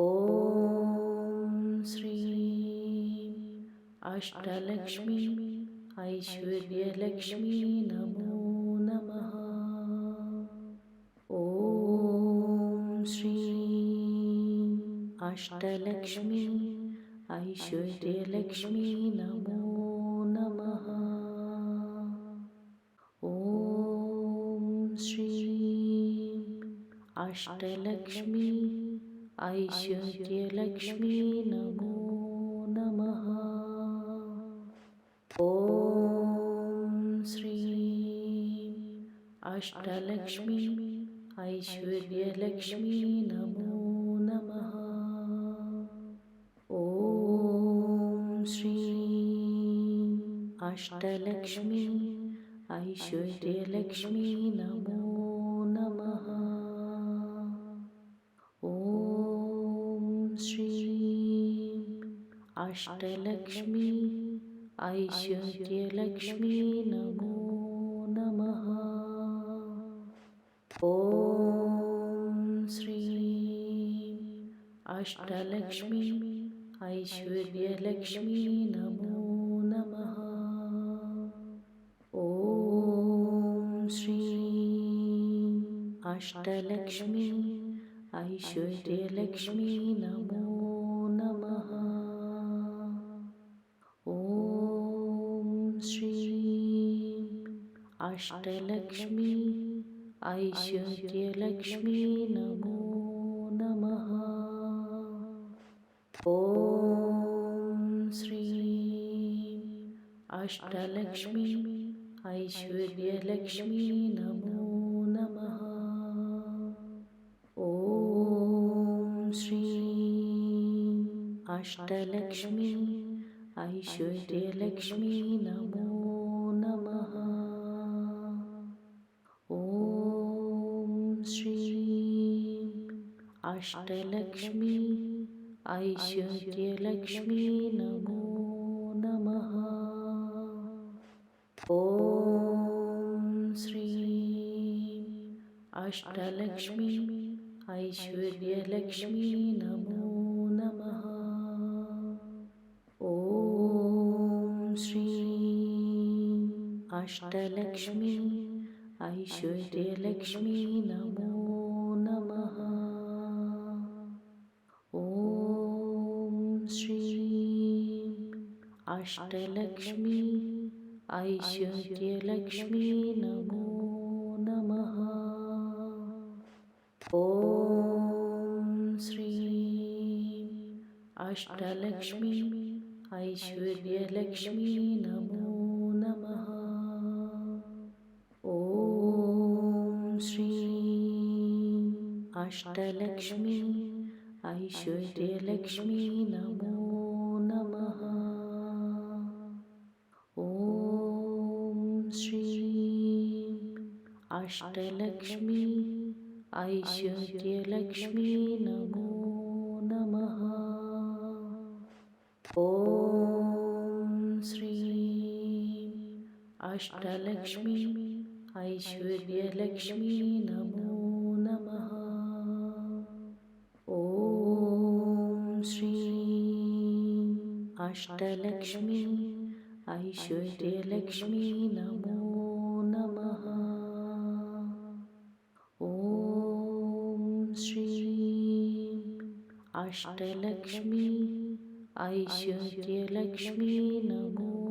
ॐ श्रीं अष्टलक्ष्मी ऐश्वर्यलक्ष्मी नमो नमः। ॐ श्रीं अष्टलक्ष्मी ऐश्वर्यलक्ष्मी नमो नमः। ॐ श्रीं अष्टलक्ष्मी ऐश्वर्यलक्ष्मी नमो नमः। ॐ श्रीं अष्टलक्ष्मी ऐश्वर्यलक्ष्मी नमो नमः। ॐ श्रीं अष्टलक्ष्मी ऐश्वर्यलक्ष्मी नमो नमः। ॐ श्रीं अष्टलक्ष्मी ऐश्वर्यलक्ष्मी नमो नमः। ॐ श्रीं अष्टलक्ष्मी ऐश्वर्यलक्ष्मी नमो नमः। ॐ श्रीं अष्टलक्ष्मी ऐश्वर्यलक्ष्मी नमो नमः। ॐ श्रीं अष्टलक्ष्मी ऐश्वर्यलक्ष्मी नमो नमः। ॐ श्रीं अष्टलक्ष्मी ऐश्वर्यलक्ष्मी नमो नमः। ॐ श्रीं अष्टलक्ष्मी ऐश्वर्यलक्ष्मी नमो नमः। ॐ श्रीं अष्टलक्ष्मी ऐश्वर्यलक्ष्मी नमो नमः। ॐ श्रीं अष्टलक्ष्मी ऐश्वर्यलक्ष्मी नमो नमः। ॐ श्रीं अष्टलक्ष्मी ऐश्वर्यलक्ष्मी नमो नमः। ॐ श्रीं अष्टलक्ष्मी ऐश्वर्यलक्ष्मी नमो नमः। ॐ श्रीं अष्टलक्ष्मी ऐश्वर्यलक्ष्मी नमो नमः। ॐ श्रीं अष्टलक्ष्मी ऐश्वर्यलक्ष्मी नमो नमः। ॐ श्रीं अष्टलक्ष्मी ऐश्वर्यलक्ष्मी नमो नमः। ॐ श्रीं अष्टलक्ष्मी ऐश्वर्यलक्ष्मी नमो नमः। ॐ श्रीं अष्टलक्ष्मी ऐश्वर्यलक्ष्मी नमो नमः। ॐ श्रीं अष्टलक्ष्मी ऐश्वर्यलक्ष्मी नमो